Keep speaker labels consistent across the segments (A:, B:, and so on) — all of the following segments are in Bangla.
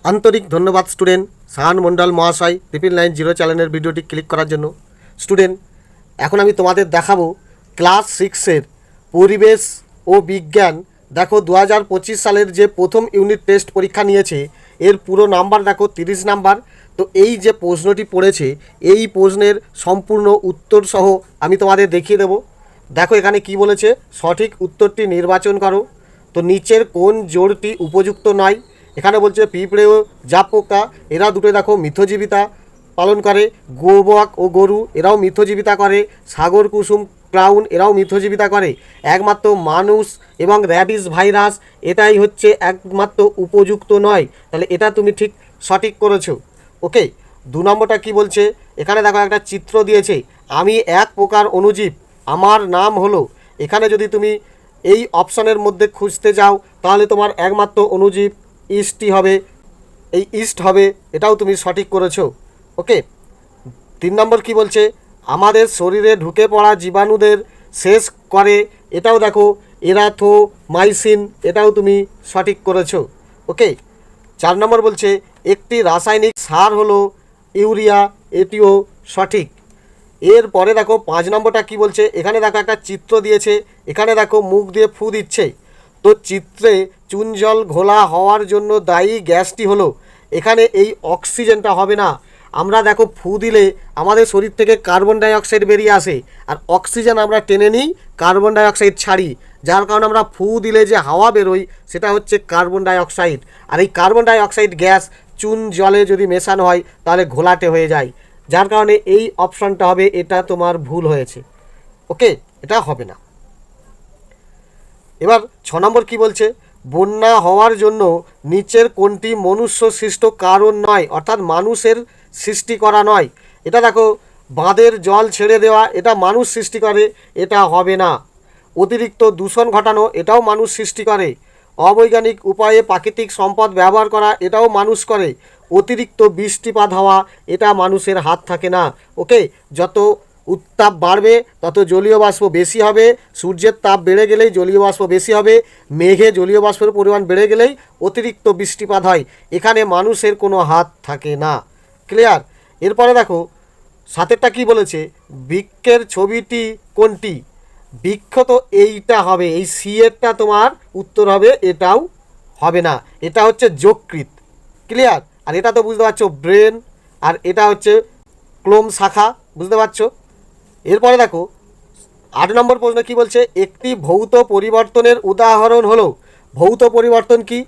A: আন্তরিক ধন্যবাদ স্টুডেন্ট শাহান মণ্ডল মহাশয় 990 চ্যানেলের ভিডিওটি ক্লিক করার জন্য। স্টুডেন্ট, এখন আমি তোমাদের দেখাবো ক্লাস 6-এর পরিবেশ ও বিজ্ঞান। দেখো 2025 সালের যে প্রথম ইউনিট টেস্ট পরীক্ষা নিয়েছে এর পুরো নাম্বার দেখো 30 নাম্বার। তো এই যে প্রশ্নটি পড়েছে এই প্রশ্নের সম্পূর্ণ উত্তর সহ আমি তোমাদের দেখিয়ে দেব। দেখো এখানে কি বলেছে, সঠিক উত্তরটি নির্বাচন করো। তো নিচের কোন জোড়টি উপযুক্ত নয়? এখানে বলছে পিঁপড়ে ও জাপ পোকা এরা দুটো দেখো মিথজীবিতা পালন করে, গোবক ও গরু এরাও মিথজীবিতা করে, সাগর কুসুম ক্লাউন এরাও মিথজীবিতা করে। একমাত্র মানুষ এবং র্যাবিস ভাইরাস এটাই হচ্ছে একমাত্র উপযুক্ত নয়। তাহলে এটা তুমি ঠিক সঠিক করেছো। ওকে, 2 নম্বরটা কি বলছে, এখানে দেখো একটা চিত্র দিয়েছে, আমি এক প্রকার অণুজীব, আমার নাম হলো। এখানে যদি তুমি এই অপশনের মধ্যে খুঁজতে যাও তাহলে তোমার একমাত্র অণুজীব ইস্টই হবে, এই ইস্ট হবে, এটাও তুমি সঠিক করেছো। ওকে, 3 নম্বর কি বলছে, আমাদের শরীরে ঢুকে পড়া জীবাণুদের শেষ করে, এটাও দেখো এরাথোমাইসিন, এটাও তুমি সঠিক করেছো। ওকে, 4 নম্বর বলছে একটি রাসায়নিক সার হলো ইউরিয়া, এটিও সঠিক। এরপরে দেখো 5 নম্বরটা কি বলছে, এখানে দেখো একটা চিত্র দিয়েছে, এখানে দেখো মুখ দিয়ে ফু দিচ্ছে। তো চিত্রে চুন জল ঘোলা হওয়ার জন্য দায়ী গ্যাসটি হলো, এখানে এই অক্সিজেনটা হবে না। আমরা দেখো ফু দিলে আমাদের শরীর থেকে কার্বন ডাইঅক্সাইড বেরিয়ে আসে, আর অক্সিজেন আমরা টেনে নিই, কার্বন ডাইঅক্সাইড ছাড়ি, যার কারণে আমরা ফু দিলে যে হাওয়া বেরোয় সেটা হচ্ছে কার্বন ডাইঅক্সাইড। আর এই কার্বন ডাইঅক্সাইড গ্যাস চুন জলে যদি মেশানো হয় তাহলে ঘোলাটে হয়ে যায়, যার কারণে এই অপশানটা হবে, এটা তোমার ভুল হয়েছে। ওকে, এটা হবে না। এবার 6 নম্বর কি বলছে, বন্যা হওয়ার জন্য নিচের কোনটি মনুষ্য সৃষ্ট কারণ নয়, অর্থাৎ মানুষের সৃষ্টি করা নয়। এটা দেখো বাঁধের জল ছেড়ে দেওয়া, এটা মানুষ সৃষ্টি করে, এটা হবে না। অতিরিক্ত দূষণ ঘটানো, এটাও মানুষ সৃষ্টি করে। অবৈজ্ঞানিক উপায়ে প্রাকৃতিক সম্পদ ব্যবহার করা, এটাও মানুষ করে। অতিরিক্ত বৃষ্টিপাত হওয়া, এটা মানুষের হাত থাকে না। ওকে, যত উত্তাপ বাড়বে তত জলীয় বাষ্প বেশি হবে, সূর্যের তাপ বেড়ে গেলেই জলীয় বাষ্প বেশি হবে, মেঘে জলীয় বাষ্পের পরিমাণ বেড়ে গেলেই অতিরিক্ত বৃষ্টিপাত হয়, এখানে মানুষের কোনো হাত থাকে না। ক্লিয়ার? এরপরে দেখো 7এরটা কি বলেছে, বৃক্ষের ছবিটি কোনটি? বৃক্ষ তো এইটা হবে, এই সি এরটা তোমার উত্তর হবে, এটাও হবে না, এটা হচ্ছে যকৃৎ। ক্লিয়ার? আর এটা তো বুঝতে পারছো ব্রেন, আর এটা হচ্ছে ক্লোম শাখা, বুঝতে পারছো? এরপরে দেখো 8 নম্বর প্রশ্ন কি বলছে, একটি ভৌত পরিবর্তনের উদাহরণ হলো। ভৌত পরিবর্তন কি?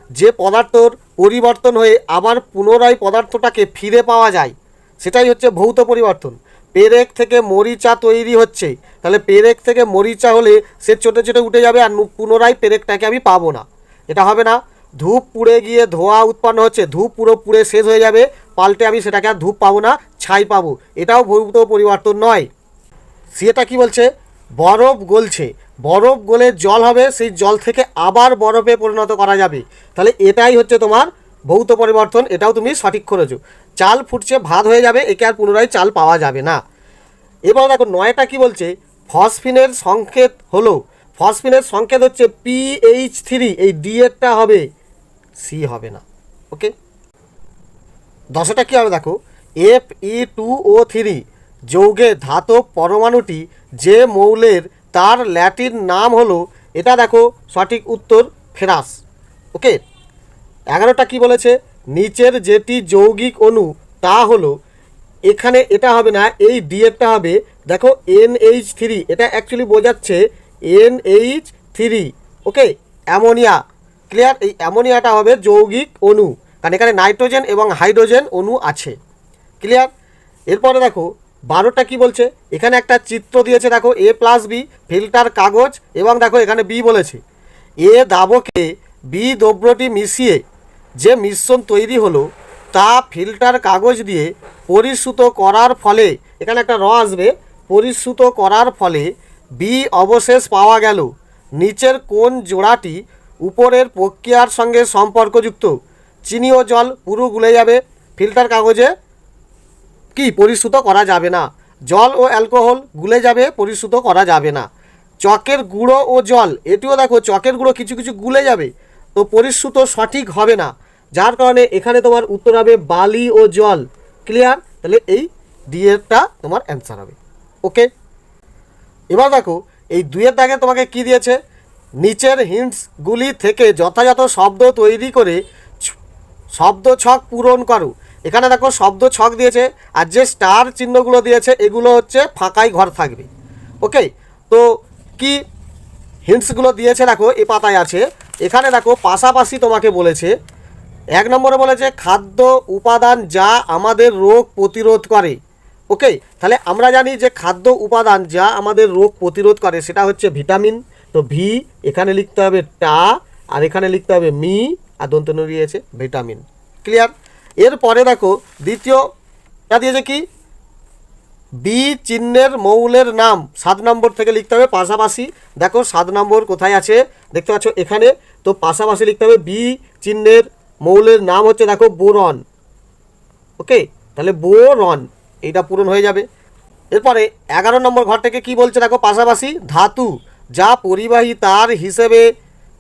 A: যে পদার্থর পরিবর্তন হয়ে আবার পুনরায় পদার্থটাকে ফিরে পাওয়া যায়, সেটাই হচ্ছে ভৌত পরিবর্তন। পেরেক থেকে মরিচা তৈরি হচ্ছে, তাহলে পেরেক থেকে মরিচা হলে সে ছোটো ছোটো উঠে যাবে, আর পুনরায় পেরেকটাকে আমি পাবো না, এটা হবে না। ধূপ পুড়ে গিয়ে ধোঁয়া উৎপন্ন হচ্ছে, ধূপ পুরো পুড়ে শেষ হয়ে যাবে, পাল্টে আমি সেটাকে আর ধূপ পাবো না, ছাই পাবো, এটাও ভৌত পরিবর্তন নয়। সেটা কি বলছে, বরফ গলছে, বরফ গলে জল হবে, সেই জল থেকে আবার বরফে পরিণত করা যাবে, তাহলে এটাই হচ্ছে তোমার ভৌত পরিবর্তন, এটাও তুমি সঠিক করেছো। চাল ফুটছে ভাত হয়ে যাবে, একে আর পুনরায় চাল পাওয়া যাবে না। এবার দেখো 9টা কি বলছে, ফসফিনের সংকেত হলো। ফসফিনের সংকেত হচ্ছে PH3, এই ডি এরটা হবে, সি হবে না। ওকে, 10টা কী হবে দেখো, Fe2O3 যৌগে ধাতব পরমাণুটি যে মৌলের তার ল্যাটিন নাম হলো, এটা দেখো সঠিক উত্তর ফেরাস। ওকে, 11টা কি বলেছে, নিচের যেটি যৌগিক অণু তা হলো, এখানে এটা হবে না, এই ডি এরটা হবে, দেখো NH3, এটা অ্যাকচুয়ালি বোঝাচ্ছে NH3। ওকে, অ্যামোনিয়া। ক্লিয়ার? এই অ্যামোনিয়াটা হবে যৌগিক অণু, কারণ এখানে নাইট্রোজেন এবং হাইড্রোজেন অণু আছে। ক্লিয়ার? এরপরে দেখো 12টা কি বলছে, এখানে একটা চিত্র দিয়েছে, দেখো A+B ফিল্টার কাগজ, এবং দেখো এখানে বি বলেছে, এ দ্রাবকে বি দ্রব্যটি মিশিয়ে যে মিশ্রণ তৈরি হলো তা ফিল্টার কাগজ দিয়ে পরিশ্রুত করার ফলে, এখানে একটা আসবে, পরিশ্রুত করার ফলে বি অবশেষ পাওয়া গেল। নিচের কোন জোড়াটি উপরের প্রক্রিয়ার সঙ্গে সম্পর্কযুক্ত? চিনি ও জল পুরো গুলে যাবে, ফিল্টার কাগজে কি পরিশ্রুত করা যাবে না। জল ও অ্যালকোহল গুলে যাবে, পরিশ্রুত করা যাবে না। চকের গুঁড়ো ও জল, এটিও দেখো চকের গুঁড়ো কিছু কিছু গুলে যাবে, তো পরিশ্রুত সঠিক হবে না। যার কারণে এখানে তোমার উত্তর হবে বালি ও জল। ক্লিয়ার? তাহলে এই ডি এরটা তোমার অ্যান্সার হবে। ওকে, এবার দেখো এই 2-এর দাগে তোমাকে কি দিয়েছে, নিচের হিন্টসগুলি থেকে যথাযথ শব্দ তৈরি করে শব্দ ছক পূরণ করো। এখানে দেখো শব্দ ছক দিয়েছে, আর যে স্টার চিহ্নগুলো দিয়েছে এগুলো হচ্ছে ফাঁকাই ঘর থাকবে। ওকে, তো কি হিন্টসগুলো দিয়েছে দেখো এ পাতায় আছে। এখানে দেখো পাশাপাশি তোমাকে বলেছে, 1 নম্বরে বলেছে খাদ্য উপাদান যা আমাদের রোগ প্রতিরোধ করে। ওকে, তাহলে আমরা জানি যে খাদ্য উপাদান যা আমাদের রোগ প্রতিরোধ করে সেটা হচ্ছে ভিটামিন। তো ভি এখানে লিখতে হবে টা, আর এখানে লিখতে হবে মি, আর দন্ত দিয়েছে ভিটামিন। ক্লিয়ার? এরপরে দেখো দ্বিতীয়টা দিয়েছে কি, বি চিহ্নের মৌলের নাম 7 নম্বর থেকে লিখতে হবে পাশাপাশি। দেখো 7 নম্বর কোথায় আছে দেখতে পাচ্ছ এখানে, তো পাশাপাশি লিখতে হবে বি চিহ্নের মৌলের নাম হচ্ছে দেখো বোরন। ওকে, তাহলে বোরন এইটা পূরণ হয়ে যাবে। এরপরে 11 নম্বর ঘর থেকে কি বলছে দেখো পাশাপাশি, ধাতু যা পরিবাহী তার হিসেবে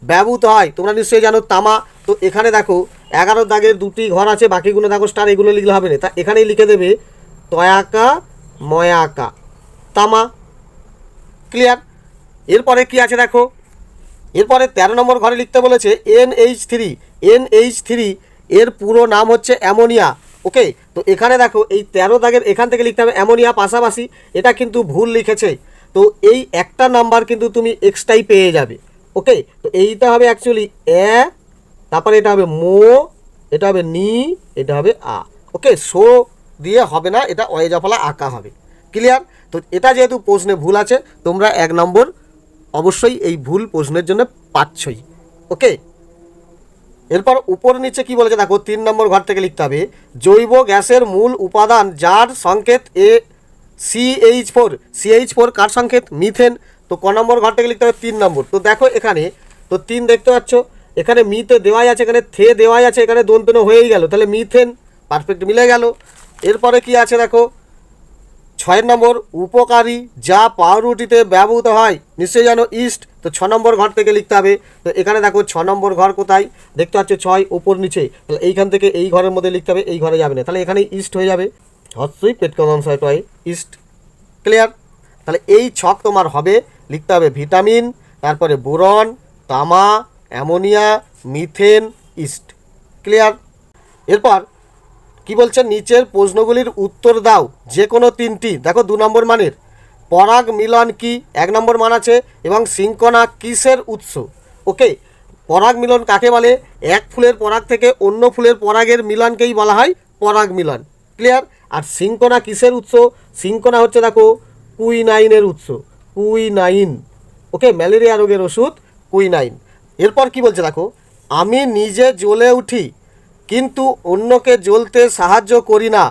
A: ব্যবহৃত হয়, তোমরা নিশ্চয়ই জানো তামা। তো এখানে দেখো 11 দাগের 2টি ঘর আছে, বাকিগুলো দেখো স্টার, এগুলো লিখলে হবে না, তা এখানেই লিখে দেবে তয়াকা ময়াকা তামা। ক্লিয়ার? এরপরে কি আছে দেখো, এরপরে 13 নম্বর ঘরে লিখতে বলেছে NH3। NH3 এর পুরো নাম হচ্ছে অ্যামোনিয়া। ওকে, তো এখানে দেখো এই 13 দাগের এখান থেকে লিখতে হবে অ্যামোনিয়া পাশাপাশি, এটা কিন্তু ভুল লিখেছে। তো এই একটা নাম্বার কিন্তু তুমি এক্সট্রাই পেয়ে যাবে। ওকে, তো এইটা হবে অ্যাকচুয়ালি এ, তারপরে এটা হবে মো, এটা হবে নি, এটা হবে আ। ওকে, সো দিয়ে হবে না, এটা অয়েজাফলা আঁকা হবে। ক্লিয়ার? তো এটা যেহেতু প্রশ্নে ভুল আছে, তোমরা 1 নম্বর অবশ্যই এই ভুল প্রশ্নের জন্য পাচ্ছই। ওকে, এরপর উপর নিচে কি বলেছে দেখো 3 নম্বর ঘর থেকে লিখতে হবে জৈব গ্যাসের মূল উপাদান যার সংকেত CH4। CH4 কার সংকেত? মিথেন। তো ক নম্বর ঘর থেকে লিখতে হবে 3 নম্বর। তো দেখো এখানে তো 3 দেখতে পাচ্ছ, এখানে মিতে দেওয়াই আছে, এখানে থে দেওয়াই আছে, এখানে দন্তন হয়েই গেল, তাহলে মিথেন পারফেক্ট মিলে গেল। এরপরে কি আছে দেখো 6 নম্বর, উপকারী যা পাউরুটিতে ব্যবহৃত হয়, নিশ্চয়ই জানো ইস্ট। তো 6 নম্বর ঘর থেকে লিখতে হবে। তো এখানে দেখো 6 নম্বর ঘর কোথায় দেখতে পাচ্ছ, 6 উপর নিচে, তাহলে এইখান থেকে এই ঘরের মধ্যে লিখতে হবে, এই ঘরে যাবে না, তাহলে এখানে ইস্ট হয়ে যাবে, হস্যই পেট কনসাইটয় ইস্ট। ক্লিয়ার? তাহলে এই ছক তোমার হবে, লিখতে হবে ভিটামিন, তারপরে বোরন, তামা, অ্যামোনিয়া, মিথেন, ইস্ট। ক্লিয়ার? এরপর কি বলছে, নিচের প্রশ্নগুলির উত্তর দাও যে কোনো 3টি। দেখো 2 নম্বর মানের পরাগ মিলন কি, 1 নম্বর মান আছে, এবং সিঙ্কনা কিসের উৎস। ওকে, পরাগ মিলন কাকে বলে? এক ফুলের পরাগ থেকে অন্য ফুলের পরাগের মিলনকেই বলা হয় পরাগ মিলন। ক্লিয়ার? আর সিঙ্কনা কিসের উৎস? সিঙ্কনা হচ্ছে দেখো কুইনাইনের উৎস, কুইনাইন। ওকে, ম্যালেরিয়া রোগের ওষুধ কুইনাইন। এরপর কি বলছে দেখো, আমি নিজে জ্বলে উঠি কিন্তু অন্যকে জ্বলতে সাহায্য করি না,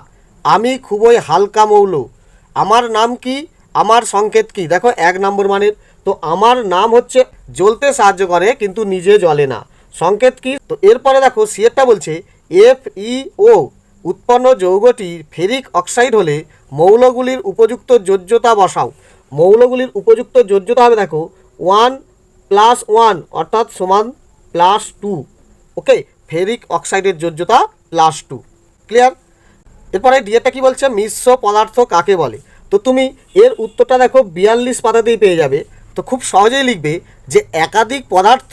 A: আমি খুবই হালকা মৌল, আমার নাম কি, আমার সংকেত কি। দেখো 1 নম্বর মানের, তো আমার নাম হচ্ছে জ্বলতে সাহায্য করে কিন্তু নিজে জ্বলে না, সংকেত কি। তো এরপরে দেখো সিয়েরটা বলছে FeO উৎপন্ন যৌগটি ফেরিক অক্সাইড হলে মৌলগুলির উপযুক্ত যোজ্যতা বসাও। মৌলগুলির উপযুক্ত যোজ্যতা হবে দেখো 1+1 অর্থাৎ সমান +2। ওকে, ফেরিক অক্সাইডের যোজ্যতা +2। ক্লিয়ার? এরপরে ডিএটা কি বলছে, মিশ্র পদার্থ কাকে বলে। তো তুমি এর উত্তরটা দেখো 42 পাতাতেই পেয়ে যাবে। তো খুব সহজেই লিখবে যে একাধিক পদার্থ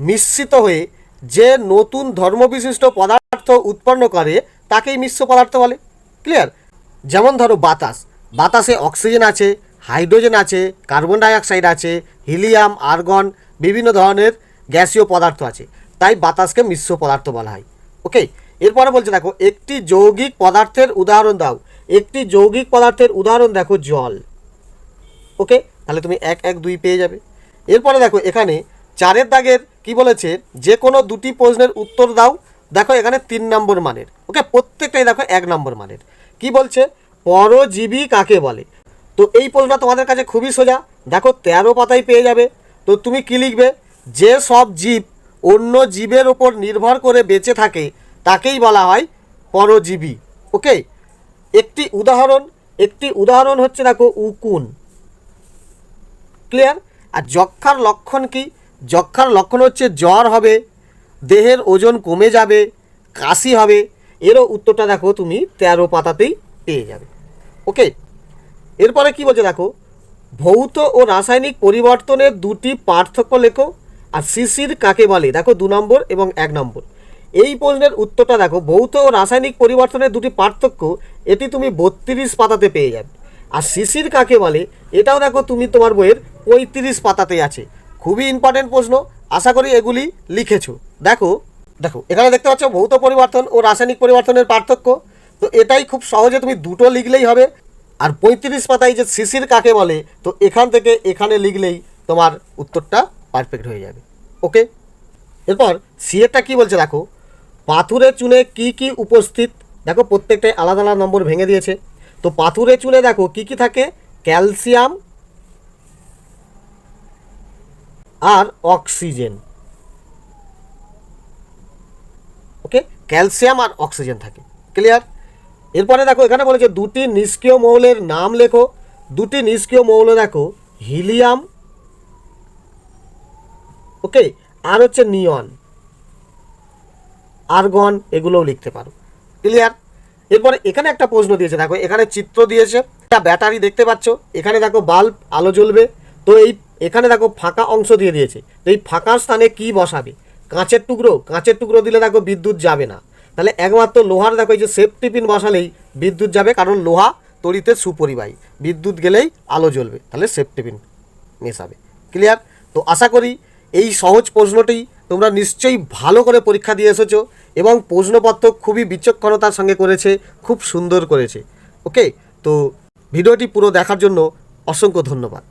A: মিশ্রিত হয়ে যে নতুন ধর্মবিশিষ্ট পদার্থ উৎপন্ন করে তাকেই মিশ্র পদার্থ বলে। ক্লিয়ার? যেমন ধরো বাতাস, বাতাসে অক্সিজেন আছে, হাইড্রোজেন আছে, কার্বন ডাইঅক্সাইড আছে, হিলিয়াম, আর্গন, বিভিন্ন ধরনের গ্যাসীয় পদার্থ আছে, তাই বাতাসকে মিশ্র পদার্থ বলা হয়। ওকে, এরপরে বলছে দেখো একটি যৌগিক পদার্থের উদাহরণ দাও। একটি যৌগিক পদার্থের উদাহরণ দেখো জল। ওকে, তাহলে তুমি 1, 1, 2 পেয়ে যাবে। এরপরে দেখো এখানে 4 দাগের কি বলেছে, যে কোনো 2টি প্রশ্নের উত্তর দাও। দেখো এখানে 3 নম্বর মানের। ওকে, প্রত্যেকটাই দেখো 1 নম্বর মানের। কি বলছে, পরজীবী কাকে বলে। তো এই প্রশ্নটা তোমাদের কাছে খুবই সোজা, দেখো 13 পাতায় পেয়ে যাবে। তো তুমি কি লিখবে, যে সব জীব অন্য জীবের ওপর নির্ভর করে বেঁচে থাকে তাকেই বলা হয় পরজীবী। ওকে, একটি উদাহরণ হচ্ছে দেখো উকুন। ক্লিয়ার? আর যক্ষার লক্ষণ কি? যক্ষার লক্ষণ হচ্ছে জ্বর হবে, দেহের ওজন কমে যাবে, কাশি হবে, এরও উত্তরটা দেখো তুমি 13 পাতাতেই পেয়ে যাবে। ওকে, এরপরে কি বলছে দেখো, ভৌত ও রাসায়নিক পরিবর্তনের দুটি পার্থক্য লেখো আর শিশির কাকে বলে। দেখো 2 নম্বর এবং 1 নম্বর। এই প্রশ্নের উত্তরটা দেখো, ভৌত ও রাসায়নিক পরিবর্তনের দুটি পার্থক্য, এটি তুমি 32 পাতাতে পেয়ে যাবে। আর শিশির কাকে বলে এটাও দেখো তুমি তোমার বইয়ের 35 পাতাতে আছে। খুবই ইম্পর্টেন্ট প্রশ্ন, আশা করি এগুলি লিখেছো। দেখো দেখো এখানে দেখতে পাচ্ছ ভৌত পরিবর্তন ও রাসায়নিক পরিবর্তনের পার্থক্য, তো এটাই খুব সহজে তুমি দুটো লিখলেই হবে। আর 35 পাতায় যে শিশির কাকে বলে, তো এখান থেকে এখানে লিখলেই তোমার উত্তরটা পারফেক্ট হয়ে যাবে। ওকে, এরপর সিএটা কি বলছে দেখো, পাথুরে চুনে কি কি উপস্থিত। দেখো প্রত্যেকটাই আলাদা আলাদা নম্বর ভেঙে দিয়েছে। তো পাথুরে চুনে দেখো কি কি থাকে, ক্যালসিয়াম আর অক্সিজেন। ওকে, ক্যালসিয়াম আর অক্সিজেন থাকে। ক্লিয়ার? এরপরে দেখো এখানে বলেছে দুটি নিষ্ক্রিয় মৌলের নাম লেখো। দুটি নিষ্ক্রিয় মৌল দেখো, হিলিয়াম, ওকে, আর হচ্ছে নিয়ন, আর্গন, এগুলোও লিখতে পারো। ক্লিয়ার? এরপরে এখানে একটা প্রশ্ন দিয়েছে, দেখো এখানে চিত্র দিয়েছে, একটা ব্যাটারি দেখতে পাচ্ছ, এখানে দেখো বাল্ব, আলো জ্বলবে। তো এখানে দেখো ফাঁকা অংশ দিয়ে দিয়েছে, তো এই ফাঁকা স্থানে কি বসাবে? কাঁচের টুকরো। কাঁচের টুকরো দিলে দেখো বিদ্যুৎ যাবে না, তাহলে একমাত্র লোহার দেখো এই যে সেফটি পিন বসালেই বিদ্যুৎ যাবে, কারণ লোহা তড়িতের সুপরিবাহী, বিদ্যুৎ গেলেই আলো জ্বলবে, তাহলে সেফটি পিন মেশাবে। ক্লিয়ার? তো আশা করি এই সহজ প্রশ্নটি তোমরা নিশ্চয়ই ভালো করে পরীক্ষা দিয়ে এসেছো এবং প্রশ্নপত্র খুবই বিচক্ষণতার সঙ্গে করেছে, খুব সুন্দর করেছে। ওকে, তো ভিডিওটি পুরো দেখার জন্য অসংখ্য ধন্যবাদ।